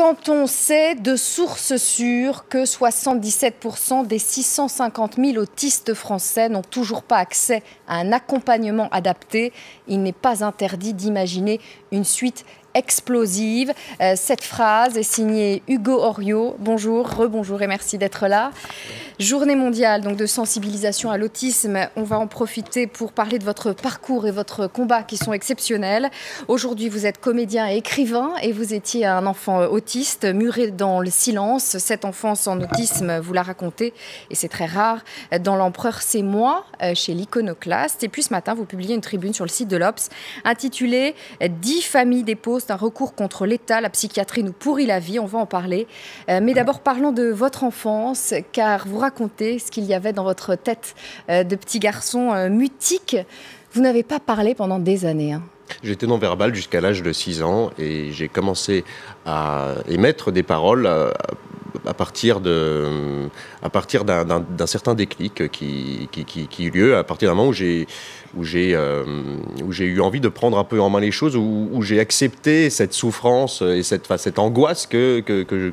Quand on sait de sources sûres que 77% des 650 000 autistes français n'ont toujours pas accès à un accompagnement adapté, il n'est pas interdit d'imaginer une suite explosive. Cette phrase est signée Hugo Oriot. Bonjour, rebonjour et merci d'être là. Journée mondiale donc, de sensibilisation à l'autisme. On va en profiter pour parler de votre parcours et votre combat qui sont exceptionnels. Aujourd'hui, vous êtes comédien et écrivain et vous étiez un enfant autiste, muré dans le silence. Cette enfance en autisme, vous la racontez, et c'est très rare, dans L'Empereur, c'est moi, chez l'Iconoclaste. Et puis ce matin, vous publiez une tribune sur le site de l'Obs intitulée « 10 familles déposent un recours contre l'État, la psychiatrie nous pourrit la vie ». On va en parler. Mais d'abord, parlons de votre enfance, car vous racontez ce qu'il y avait dans votre tête de petit garçon mutique. Vous n'avez pas parlé pendant des années. J'étais non-verbal jusqu'à l'âge de 6 ans et j'ai commencé à émettre des paroles à partir d'un certain déclic qui eut lieu, à partir d'un moment où j'ai eu envie de prendre un peu en main les choses, où j'ai accepté cette souffrance et cette angoisse que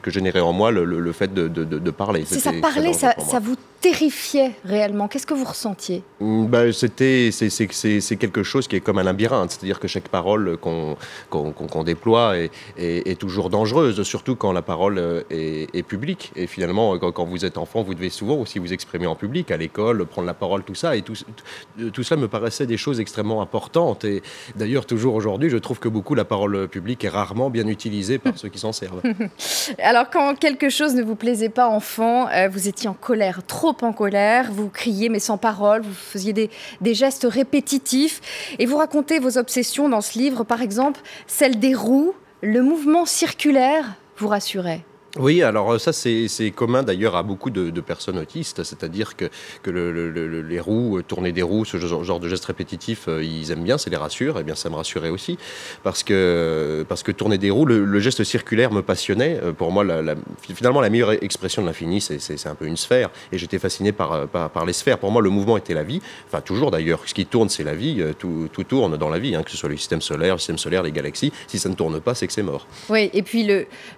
générait en moi le fait de parler. C'est ça, parler, ça vous terrifiait réellement. Qu'est-ce que vous ressentiez? C'est quelque chose qui est comme un labyrinthe, c'est-à-dire que chaque parole qu'on déploie est toujours dangereuse, surtout quand la parole est publique. Et finalement, quand vous êtes enfant, vous devez souvent aussi vous exprimer en public, à l'école, prendre la parole, tout ça. Et tout cela me paraissait des choses extrêmement importantes. Et d'ailleurs, toujours aujourd'hui, je trouve que la parole publique est rarement bien utilisée par ceux qui s'en servent. Alors, quand quelque chose ne vous plaisait pas enfant, vous étiez en colère, trop en colère, vous criez mais sans parole, vous faisiez des gestes répétitifs. Et vous racontez vos obsessions dans ce livre, par exemple, celle des roues, le mouvement circulaire vous rassurait. Oui, alors ça c'est commun d'ailleurs à beaucoup de personnes autistes, c'est-à-dire que les roues, tourner des roues, ce genre de gestes répétitifs, ils aiment bien, ça les rassure, et bien ça me rassurait aussi, parce que tourner des roues, le geste circulaire me passionnait. Pour moi, finalement la meilleure expression de l'infini, c'est un peu une sphère, et j'étais fasciné par les sphères. Pour moi, le mouvement était la vie, enfin toujours d'ailleurs, ce qui tourne c'est la vie, tout tourne dans la vie, que ce soit le système solaire, les galaxies, si ça ne tourne pas, c'est que c'est mort. Oui, et puis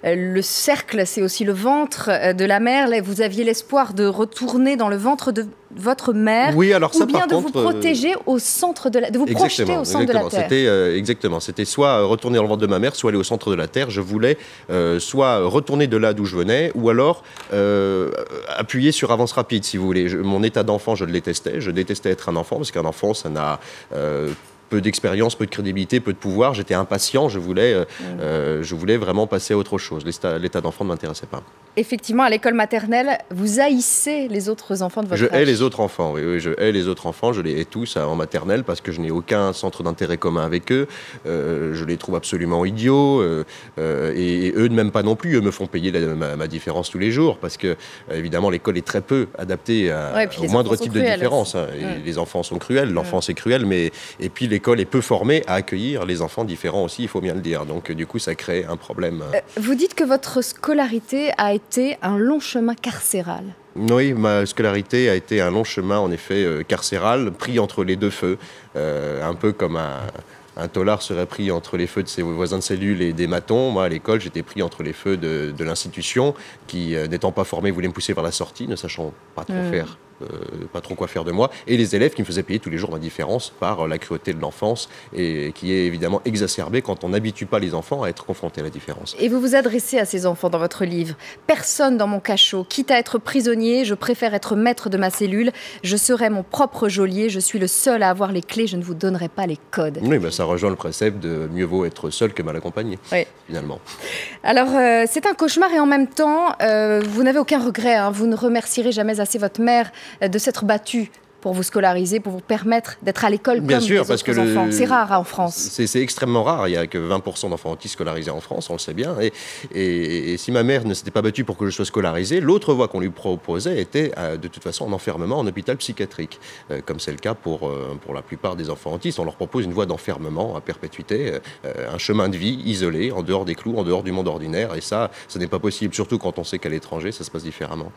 le cercle, c'est aussi le ventre de la mère. Là, vous aviez l'espoir de retourner dans le ventre de votre mère, oui, alors ça, ou bien par de contre, vous protéger au centre de de vous projeter au centre de la Terre. Exactement. C'était soit retourner dans le ventre de ma mère, soit aller au centre de la Terre. Je voulais soit retourner de là d'où je venais, ou alors appuyer sur avance rapide, si vous voulez. Mon état d'enfant, je le détestais. Je détestais être un enfant, parce qu'un enfant, ça n'a peu d'expérience, peu de crédibilité, peu de pouvoir. J'étais impatient, je voulais vraiment passer à autre chose. L'état d'enfant ne m'intéressait pas. Effectivement, à l'école maternelle, vous haïssez les autres enfants de votre âge. Je hais les autres enfants, oui, je hais les autres enfants, je les hais tous en maternelle parce que je n'ai aucun centre d'intérêt commun avec eux. Je les trouve absolument idiots et eux ne m'aiment pas non plus. Eux me font payer ma différence tous les jours parce que, évidemment, l'école est très peu adaptée au moindre type de différence. Les enfants sont cruels, l'enfance est cruelle, et puis l'école est peu formée à accueillir les enfants différents aussi, il faut bien le dire. Donc, du coup, ça crée un problème. Vous dites que votre scolarité a été un long chemin carcéral. Oui, ma scolarité a été un long chemin, en effet, carcéral, pris entre les deux feux, un peu comme un tôlard serait pris entre les feux de ses voisins de cellule et des matons. Moi, à l'école, j'étais pris entre les feux de l'institution qui, n'étant pas formé, voulait me pousser vers la sortie, ne sachant pas trop faire. Pas trop quoi faire de moi, et les élèves qui me faisaient payer tous les jours ma différence par la cruauté de l'enfance, et qui est évidemment exacerbée quand on n'habitue pas les enfants à être confrontés à la différence. Et vous vous adressez à ces enfants dans votre livre. Personne dans mon cachot, quitte à être prisonnier, je préfère être maître de ma cellule, je serai mon propre geôlier, je suis le seul à avoir les clés, je ne vous donnerai pas les codes. Oui, ça rejoint le précepte de mieux vaut être seul que mal accompagné, finalement. Alors, c'est un cauchemar et en même temps, vous n'avez aucun regret, vous ne remercierez jamais assez votre mère de s'être battue pour vous scolariser, pour vous permettre d'être à l'école comme les autres enfants. C'est rare en France. C'est extrêmement rare. Il n'y a que 20% d'enfants autistes scolarisés en France, on le sait bien. Et si ma mère ne s'était pas battue pour que je sois scolarisé, l'autre voie qu'on lui proposait était de toute façon en enfermement en hôpital psychiatrique, comme c'est le cas pour la plupart des enfants autistes. On leur propose une voie d'enfermement à perpétuité, un chemin de vie isolé, en dehors des clous, en dehors du monde ordinaire. Et ça n'est pas possible, surtout quand on sait qu'à l'étranger, ça se passe différemment.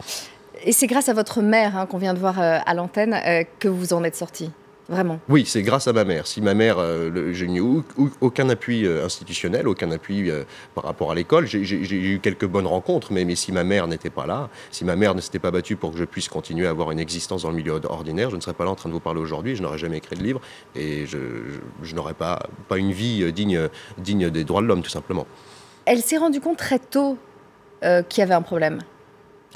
Et c'est grâce à votre mère qu'on vient de voir à l'antenne que vous en êtes sorti. vraiment. Oui, c'est grâce à ma mère. Si ma mère, je n'ai eu aucun appui institutionnel, aucun appui par rapport à l'école. J'ai eu quelques bonnes rencontres, mais si ma mère n'était pas là, si ma mère ne s'était pas battue pour que je puisse continuer à avoir une existence dans le milieu ordinaire, je ne serais pas là en train de vous parler aujourd'hui, je n'aurais jamais écrit de livre et je n'aurais pas une vie digne des droits de l'homme, tout simplement. Elle s'est rendue compte très tôt qu'il y avait un problème.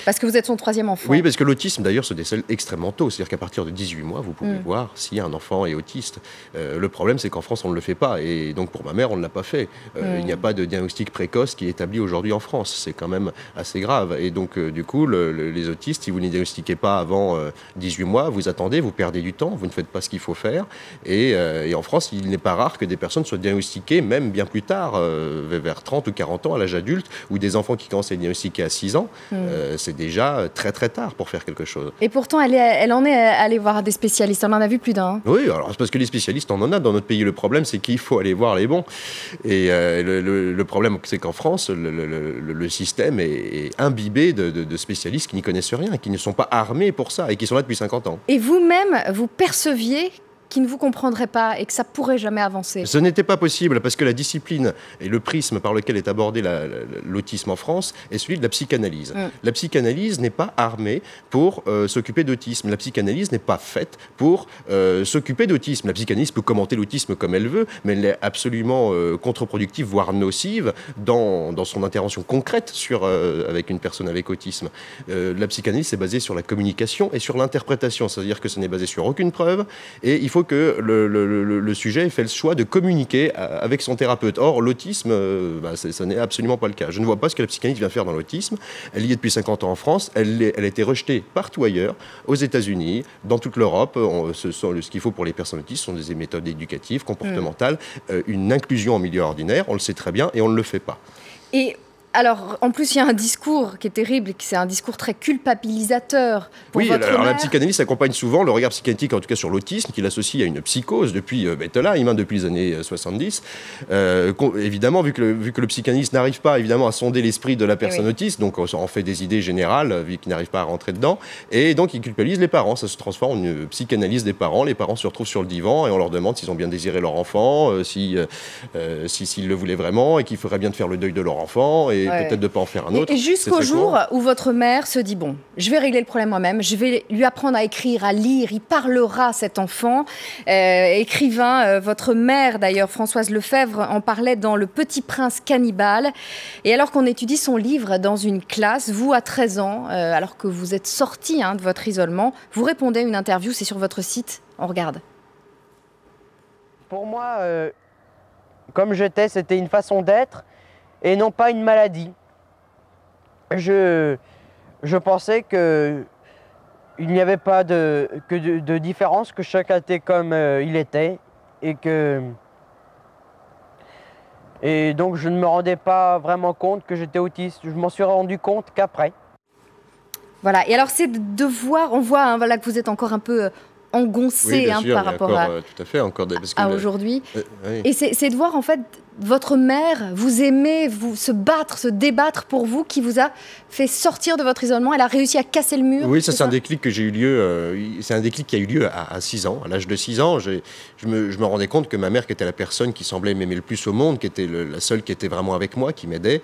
Parce que vous êtes son 3e enfant. Oui, parce que l'autisme, d'ailleurs, se décèle extrêmement tôt. C'est-à-dire qu'à partir de 18 mois, vous pouvez voir si un enfant est autiste. Le problème, c'est qu'en France, on ne le fait pas. Et donc, pour ma mère, on ne l'a pas fait. Il n'y a pas de diagnostic précoce qui est établi aujourd'hui en France. C'est quand même assez grave. Et donc, du coup, les autistes, si vous ne les diagnostiquez pas avant 18 mois, vous attendez, vous perdez du temps, vous ne faites pas ce qu'il faut faire. Et en France, il n'est pas rare que des personnes soient diagnostiquées, même bien plus tard, vers 30 ou 40 ans, à l'âge adulte, ou des enfants qui commencent à être diagnostiqués à 6 ans. C'est déjà très très tard pour faire quelque chose. Et pourtant, elle en est allée voir des spécialistes. On en a vu plus d'un. Oui, alors c'est parce que les spécialistes, on en a dans notre pays. Le problème, c'est qu'il faut aller voir les bons. Et le problème, c'est qu'en France, le système est imbibé de spécialistes qui n'y connaissent rien, qui ne sont pas armés pour ça et qui sont là depuis 50 ans. Et vous-même, vous perceviez qui ne vous comprendrait pas et que ça pourrait jamais avancer? Ce n'était pas possible parce que la discipline et le prisme par lequel est abordé l'autisme en France est celui de la psychanalyse. La psychanalyse n'est pas armée pour s'occuper d'autisme. La psychanalyse n'est pas faite pour s'occuper d'autisme. La psychanalyse peut commenter l'autisme comme elle veut, mais elle est absolument contre-productive, voire nocive dans son intervention concrète avec une personne avec autisme. La psychanalyse est basée sur la communication et sur l'interprétation, c'est-à-dire que ce n'est basé sur aucune preuve et il faut que le sujet ait fait le choix de communiquer avec son thérapeute. Or, l'autisme, ça n'est absolument pas le cas. Je ne vois pas ce que la psychanalyse vient faire dans l'autisme. Elle y est depuis 50 ans en France. Elle a été rejetée partout ailleurs, aux États-Unis, dans toute l'Europe. Ce qu'il faut pour les personnes autistes sont des méthodes éducatives, comportementales, une inclusion en milieu ordinaire. On le sait très bien et on ne le fait pas. Et alors, en plus, il y a un discours qui est terrible, c'est un discours très culpabilisateur pour votre mère. La psychanalyse accompagne souvent le regard psychanalytique, en tout cas sur l'autisme, qui l'associe à une psychose depuis Bettelheim, depuis les années 70. Évidemment, vu que le psychanalyste n'arrive pas évidemment à sonder l'esprit de la personne autiste, donc on en fait des idées générales, vu qu'il n'arrive pas à rentrer dedans, et donc il culpabilise les parents. Ça se transforme en une psychanalyse des parents. Les parents se retrouvent sur le divan et on leur demande s'ils ont bien désiré leur enfant, s'ils le voulaient vraiment, et qu'il faudrait bien de faire le deuil de leur enfant. Et peut-être de ne pas en faire un autre. Et jusqu'au jour où votre mère se dit, bon, je vais régler le problème moi-même, je vais lui apprendre à écrire, à lire, il parlera cet enfant. Écrivain, votre mère d'ailleurs, Françoise Lefebvre, en parlait dans Le Petit Prince cannibale. Et alors qu'on étudie son livre dans une classe, vous à 13 ans, alors que vous êtes sorti de votre isolement, vous répondez à une interview, c'est sur votre site, on regarde. Pour moi, comme j'étais, c'était une façon d'être, et non pas une maladie. Je pensais qu'il n'y avait pas de différence, que chacun était comme il était, et donc je ne me rendais pas vraiment compte que j'étais autiste. Je m'en suis rendu compte qu'après. Voilà, et alors c'est de voir, on voit voilà, que vous êtes encore un peu engoncé par rapport à aujourd'hui. Oui. Et c'est de voir en fait votre mère vous aimer, se débattre pour vous, qui vous a fait sortir de votre isolement. Elle a réussi à casser le mur. Oui, c'est un déclic que j'ai eu lieu. C'est un déclic qui a eu lieu à 6 ans. À l'âge de 6 ans, je me rendais compte que ma mère, qui était la personne qui semblait m'aimer le plus au monde, qui était la seule qui était vraiment avec moi, qui m'aidait,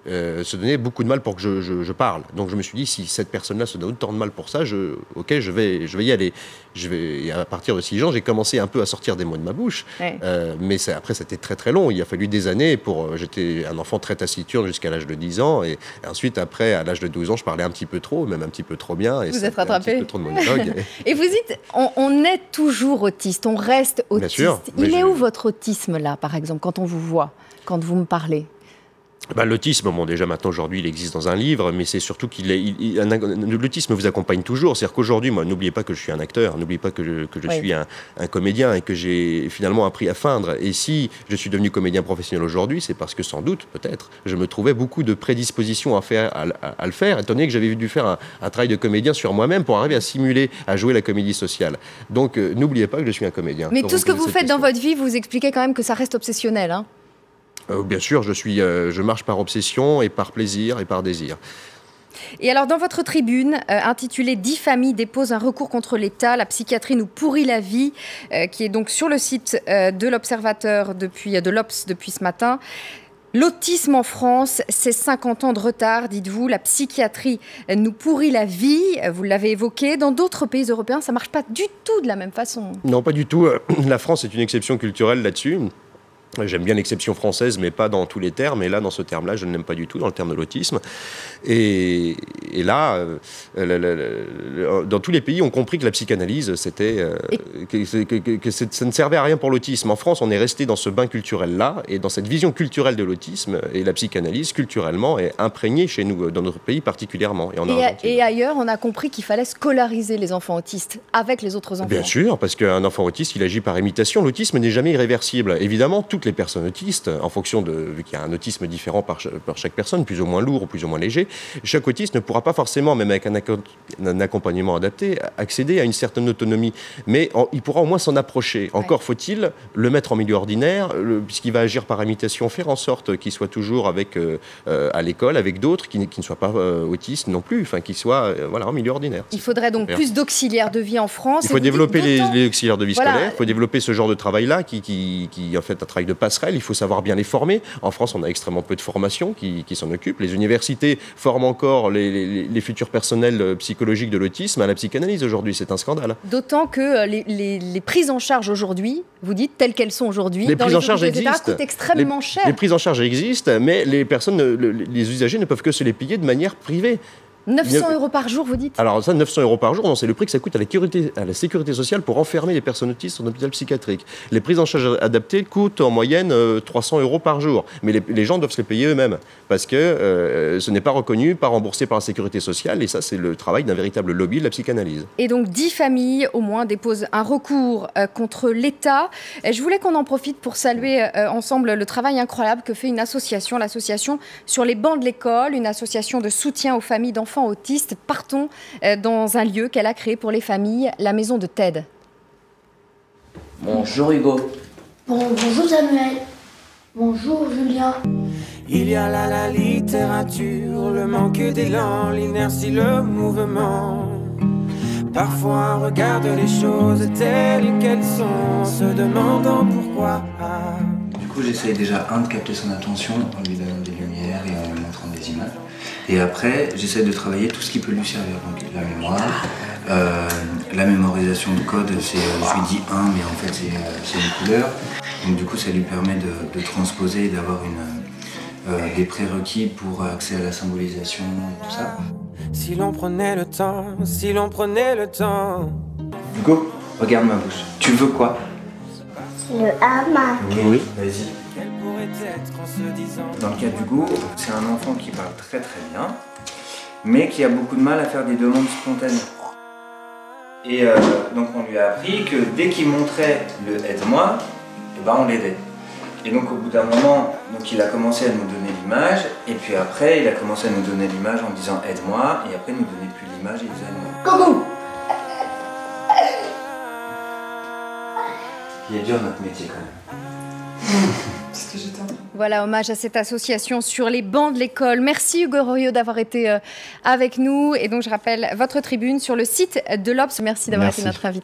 se donnait beaucoup de mal pour que je parle. Donc je me suis dit, si cette personne-là se donne autant de mal pour ça, je vais y aller. Et à partir de 6 ans, j'ai commencé un peu à sortir des mots de ma bouche. Ouais. Mais après, c'était très très long. Il a fallu des années j'étais un enfant très taciturne jusqu'à l'âge de 10 ans. Et ensuite, après, à l'âge de 12 ans, je parlais un petit peu trop, même un petit peu trop bien. Et vous êtes rattrapé. Un petit peu trop de monologue. Et vous dites, on est toujours autiste, on reste autiste. Bien sûr, il est où votre autisme là, par exemple, quand on vous voit, quand vous me parlez? L'autisme, déjà maintenant aujourd'hui il existe dans un livre, mais c'est surtout l'autisme vous accompagne toujours. C'est-à-dire qu'aujourd'hui, moi, n'oubliez pas que je suis un acteur, n'oubliez pas que je suis un comédien et que j'ai finalement appris à feindre. Et si je suis devenu comédien professionnel aujourd'hui, c'est parce que sans doute, peut-être, je me trouvais beaucoup de prédispositions à le faire, étant donné que j'avais dû faire un travail de comédien sur moi-même pour arriver à simuler, à jouer la comédie sociale. Donc n'oubliez pas que je suis un comédien. Mais tout ce que vous faites dans votre vie, vous expliquez quand même que ça reste obsessionnel, hein? Bien sûr, je marche par obsession et par plaisir et par désir. Et alors, dans votre tribune, intitulée « 10 familles déposent un recours contre l'État, la psychiatrie nous pourrit la vie », qui est donc sur le site de l'Observateur, de l'Obs depuis ce matin. L'autisme en France, c'est 50 ans de retard, dites-vous. La psychiatrie nous pourrit la vie, vous l'avez évoqué. Dans d'autres pays européens, ça ne marche pas du tout de la même façon. Non, pas du tout. La France est une exception culturelle là-dessus. J'aime bien l'exception française, mais pas dans tous les termes. Et là, dans ce terme-là, je ne l'aime pas du tout, dans le terme de l'autisme. Et là, dans tous les pays, on compris que la psychanalyse, c'était que ça ne servait à rien pour l'autisme. En France, on est resté dans ce bain culturel-là, et dans cette vision culturelle de l'autisme. Et la psychanalyse, culturellement, est imprégnée chez nous, dans notre pays particulièrement. Et ailleurs, on a compris qu'il fallait scolariser les enfants autistes avec les autres enfants. Bien sûr, parce qu'un enfant autiste, il agit par imitation. L'autisme n'est jamais irréversible. Évidemment, toutes les personnes autistes, en fonction vu qu'il y a un autisme différent par chaque personne, plus ou moins lourd ou plus ou moins léger, chaque autiste ne pourra pas forcément, même avec un accompagnement adapté, accéder à une certaine autonomie. Mais il pourra au moins s'en approcher. Encore faut-il le mettre en milieu ordinaire, puisqu'il va agir par imitation, faire en sorte qu'il soit toujours à l'école avec d'autres qui ne soient pas autistes non plus, enfin qu'il soit en milieu ordinaire. Il faudrait donc plus d'auxiliaires de vie en France. Il faut développer les auxiliaires de vie scolaire, il faut développer ce genre de travail-là qui en fait un travail de passerelle, il faut savoir bien les former. En France, on a extrêmement peu de formations qui s'en occupent. Les universités forment encore les futurs personnels psychologiques de l'autisme à la psychanalyse aujourd'hui. C'est un scandale. D'autant que les prises en charge aujourd'hui, vous dites telles qu'elles sont aujourd'hui, les prises en charge existent, coûtent extrêmement cher. Les prises en charge existent, mais les usagers ne peuvent que se les payer de manière privée. 900 € par jour, vous dites? Alors ça, 900 € par jour, non, c'est le prix que ça coûte à la sécurité sociale pour enfermer les personnes autistes en hôpital psychiatrique. Les prises en charge adaptées coûtent en moyenne 300 € par jour. Mais les gens doivent se les payer eux-mêmes, parce que ce n'est pas reconnu, pas remboursé par la sécurité sociale, et ça, c'est le travail d'un véritable lobby de la psychanalyse. Et donc 10 familles, au moins, déposent un recours contre l'État. Je voulais qu'on en profite pour saluer ensemble le travail incroyable que fait une association, l'association Sur les bancs de l'école, une association de soutien aux familles d'enfants autistes. Partons dans un lieu qu'elle a créé pour les familles, la maison de Ted. Bonjour Hugo. Bonjour Samuel. Bonjour Julien. Il y a là la littérature, le manque d'élan, l'inertie, le mouvement. Parfois on regarde les choses telles qu'elles sont, se demandant pourquoi. Du coup j'essaye déjà de capter son attention en lui donnant des lumières et en lui montrant des images. Et après, j'essaie de travailler tout ce qui peut lui servir. Donc la mémoire, la mémorisation de code, je lui dis 1, mais en fait c'est une couleur. Donc du coup, ça lui permet de transposer et d'avoir des prérequis pour accès à la symbolisation et tout ça. Si l'on prenait le temps, si l'on prenait le temps. Hugo, regarde ma bouche. Tu veux quoi? Le hamac. Oui, vas-y. Dans le cas d'Hugo, c'est un enfant qui parle très très bien, mais qui a beaucoup de mal à faire des demandes spontanées. Et donc on lui a appris que dès qu'il montrait le « aide-moi », on l'aidait. Et donc au bout d'un moment, il a commencé à nous donner l'image, et puis après il a commencé à nous donner l'image en disant « aide-moi », et après il nous donnait plus l'image et il disait « aide-moi ». Coucou. Il est dur notre métier quand même. Voilà, hommage à cette association Sur les bancs de l'école. Merci Hugo Royo d'avoir été avec nous. Et donc je rappelle votre tribune sur le site de l'Obs. Merci d'avoir été notre invité.